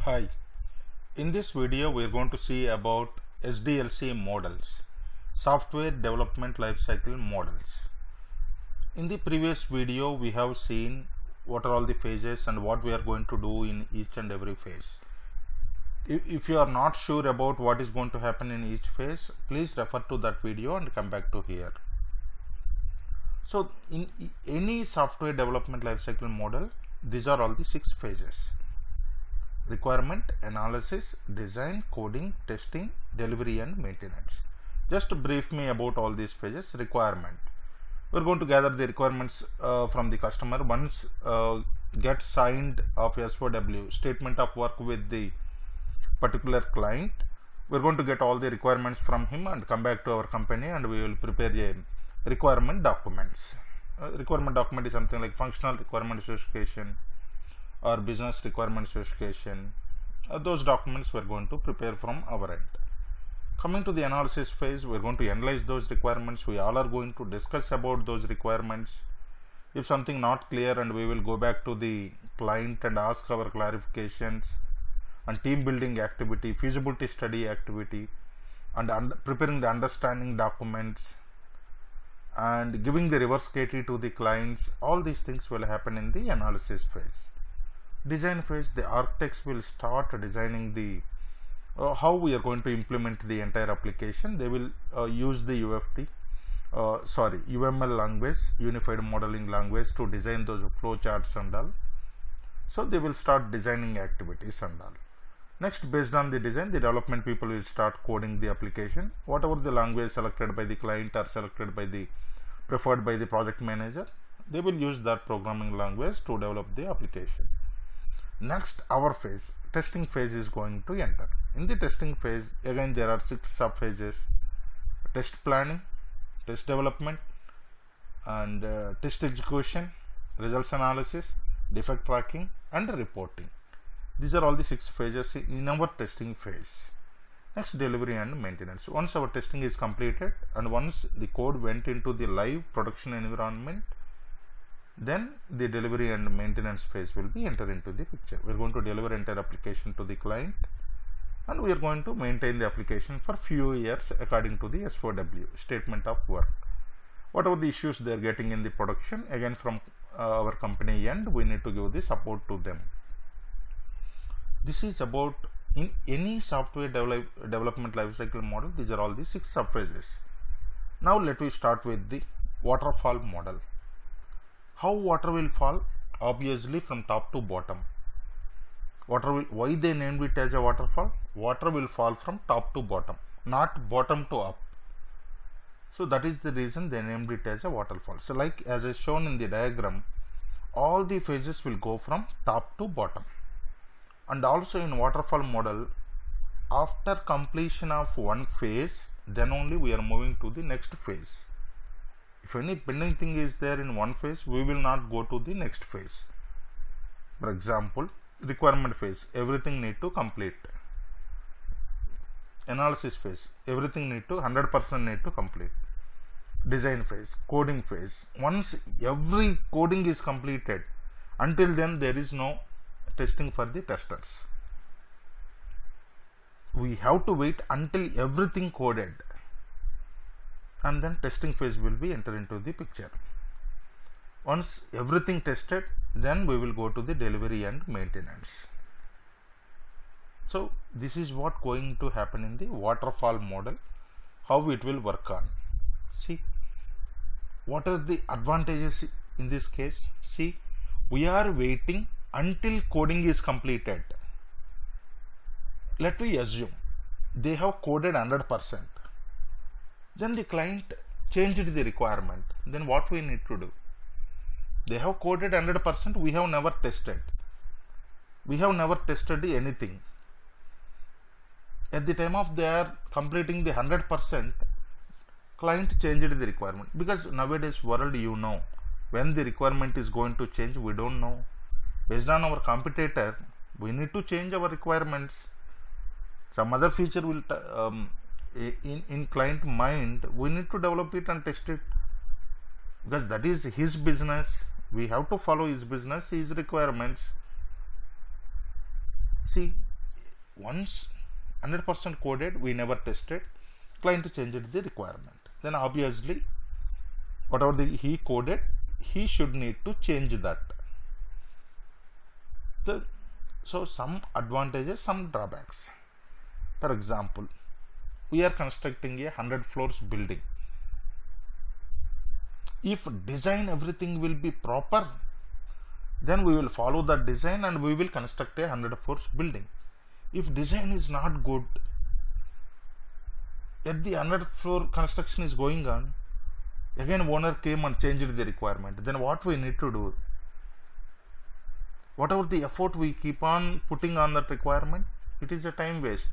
Hi, in this video we are going to see about SDLC models, software development lifecycle models. In the previous video we have seen what are all the phases and what we are going to do in each and every phase. If you are not sure about what is going to happen in each phase, please refer to that video and come back to here. So in any software development lifecycle model, these are all the 6 phases: requirement, analysis, design, coding, testing, delivery and maintenance. Just brief me about all these phases. Requirement. We're going to gather the requirements from the customer. Once get signed of SOW, statement of work, with the particular client, we're going to get all the requirements from him and come back to our company and we will prepare a requirement documents. Requirement document is something like functional requirement specification or business requirement specification. Those documents we're going to prepare from our end. Coming to the analysis phase, we're going to analyze those requirements. We all are going to discuss about those requirements. If something not clear, and we will go back to the client and ask our clarifications, and team building activity, feasibility study activity, and preparing the understanding documents and giving the reverse KT to the clients. All these things will happen in the analysis phase. Design phase, the architects will start designing the how we are going to implement the entire application. They will use the UML language, Unified Modeling Language, to design those flowcharts and all. So they will start designing activities and all. Next, based on the design, the development people will start coding the application. Whatever the language selected by the client or selected by the preferred by the project manager, they will use that programming language to develop the application. Next, our phase, testing phase, is going to enter. In the testing phase, again there are 6 sub phases: test planning, test development, and test execution, results analysis, defect tracking and reporting. These are all the 6 phases in our testing phase. Next, delivery and maintenance. Once our testing is completed and once the code went into the live production environment, then the delivery and maintenance phase will be entered into the picture. We are going to deliver entire application to the client and we are going to maintain the application for few years according to the SOW, statement of work. Whatever the issues they are getting in the production, again from our company end, we need to give the support to them. This is about in any software development lifecycle model. These are all the 6 sub phases. Now let me start with the waterfall model. How water will fall? Obviously from top to bottom. Why they named it as a waterfall? Water will fall from top to bottom, not bottom to up. So that is the reason they named it as a waterfall. So like as is shown in the diagram, all the phases will go from top to bottom. And also in waterfall model, after completion of one phase, then only we are moving to the next phase. If any pending thing is there in one phase, we will not go to the next phase. For example, requirement phase, everything need to complete. Analysis phase, everything need to 100% need to complete. Design phase, coding phase, once every coding is completed, until then there is no testing for the testers. We have to wait until everything coded, and then testing phase will be entered into the picture. Once everything tested, then we will go to the delivery and maintenance. So this is what going to happen in the waterfall model, how it will work on. See, what are the advantages in this case? See, we are waiting until coding is completed. Let me assume they have coded 100%. Then the client changed the requirement. Then what we need to do? They have coded 100%. We have never tested. We have never tested anything. At the time of they are completing the 100%, client changed the requirement. Because nowadays world, you know, when the requirement is going to change, we don't know. Based on our competitor, we need to change our requirements. Some other feature will in client mind, we need to develop it and test it, because that is his business. We have to follow his business, his requirements. See, once 100% coded, we never tested, client changed the requirement, then obviously whatever he coded, he should need to change that. So some advantages, some drawbacks. For example, we are constructing a 100 floors building. If design everything will be proper, then we will follow that design and we will construct a 100 floors building. If design is not good, yet the 100 floor construction is going on, again owner came and changed the requirement, then what we need to do? Whatever the effort we keep on putting on that requirement, it is a time waste.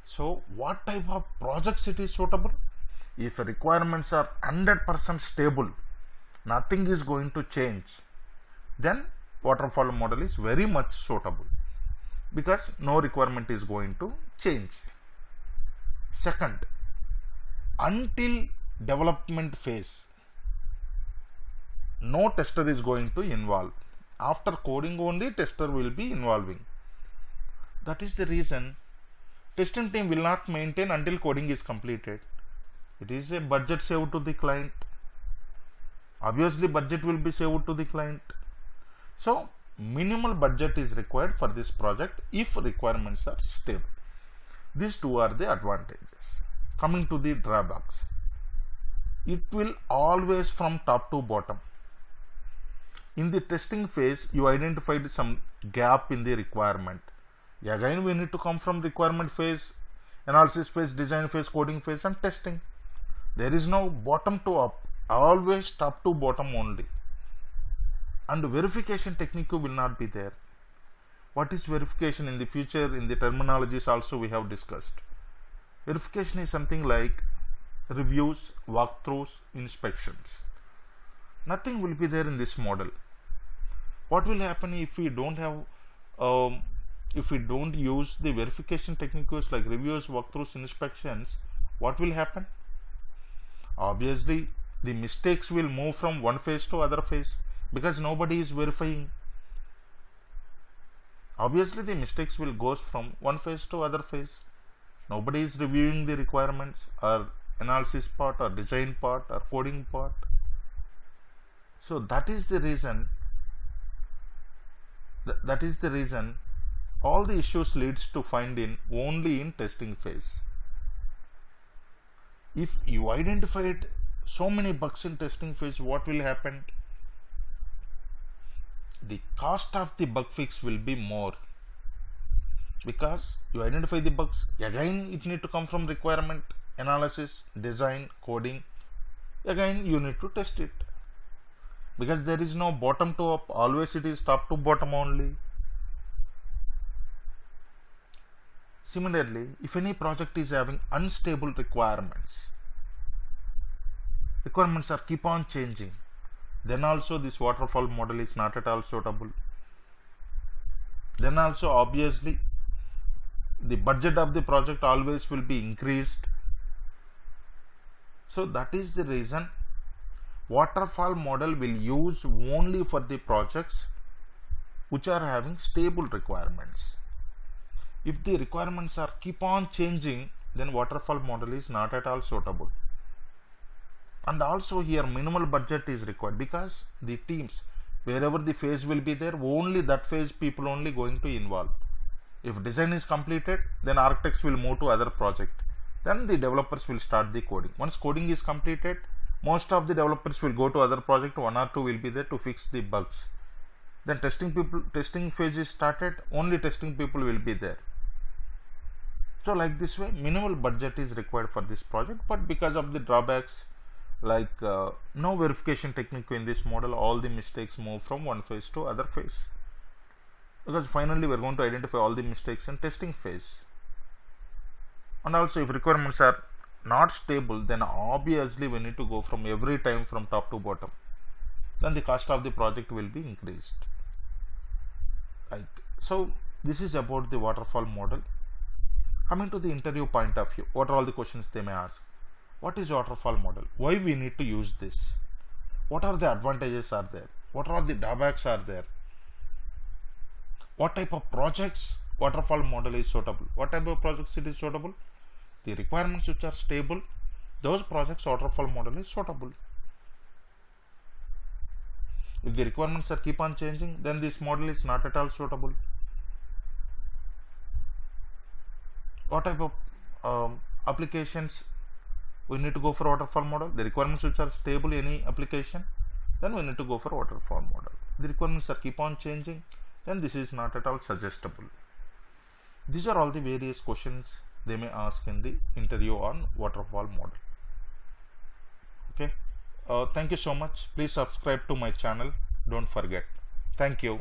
So what type of projects it is suitable? If requirements are 100% stable, nothing is going to change, then waterfall model is very much suitable, because no requirement is going to change. Second, until development phase, no tester is going to involve. After coding only tester will be involving. That is the reason testing team will not maintain until coding is completed. It is a budget saved to the client. Obviously budget will be saved to the client. So minimal budget is required for this project if requirements are stable. These two are the advantages. Coming to the drawbacks, it will always from top to bottom. In the testing phase, you identified some gap in the requirement. Again, we need to come from requirement phase, analysis phase, design phase, coding phase, and testing. There is no bottom to up, always top to bottom only. And verification technique will not be there. What is verification in the future? In the terminologies also we have discussed. Verification is something like reviews, walkthroughs, inspections. Nothing will be there in this model. What will happen if we don't have, if we don't use the verification techniques like reviews, walkthroughs, inspections? What will happen? Obviously, the mistakes will move from one phase to other phase because nobody is verifying. Obviously, the mistakes will go from one phase to other phase. Nobody is reviewing the requirements or analysis part or design part or coding part. So that is the reason. That is the reason all the issues leads to find in only in testing phase. If you identified so many bugs in testing phase, what will happen? The cost of the bug fix will be more, because you identify the bugs, again it need to come from requirement, analysis, design, coding, again you need to test it, because there is no bottom to up, always it is top to bottom only. Similarly, if any project is having unstable requirements are keep on changing, then also this waterfall model is not at all suitable. Then also obviously the budget of the project always will be increased. So that is the reason waterfall model will use only for the projects which are having stable requirements. If the requirements are keep on changing, then waterfall model is not at all suitable. And also here minimal budget is required, because the teams, wherever the phase will be there, only that phase people only going to involve. If design is completed, then architects will move to other project. Then the developers will start the coding. Once coding is completed, most of the developers will go to other project, one or two will be there to fix the bugs. Then testing phase is started, only testing people will be there. So like this way, minimal budget is required for this project, but because of the drawbacks like no verification technique in this model, all the mistakes move from one phase to other phase, because finally we are going to identify all the mistakes in testing phase. And also if requirements are not stable, then obviously we need to go from every time from top to bottom, then the cost of the project will be increased. So this is about the waterfall model. Coming to the interview point of view, what are all the questions they may ask? What is waterfall model? Why we need to use this? What are the advantages are there? What are the drawbacks are there? What type of projects waterfall model is suitable? What type of projects it is suitable? The requirements which are stable, those projects waterfall model is suitable. If the requirements are keep on changing, then this model is not at all suitable. What type of applications we need to go for waterfall model? The requirements which are stable, any application, then we need to go for waterfall model. The requirements are keep on changing, then this is not at all suggestible. These are all the various questions they may ask in the interview on waterfall model. Okay. Thank you so much. Please subscribe to my channel. Don't forget. Thank you.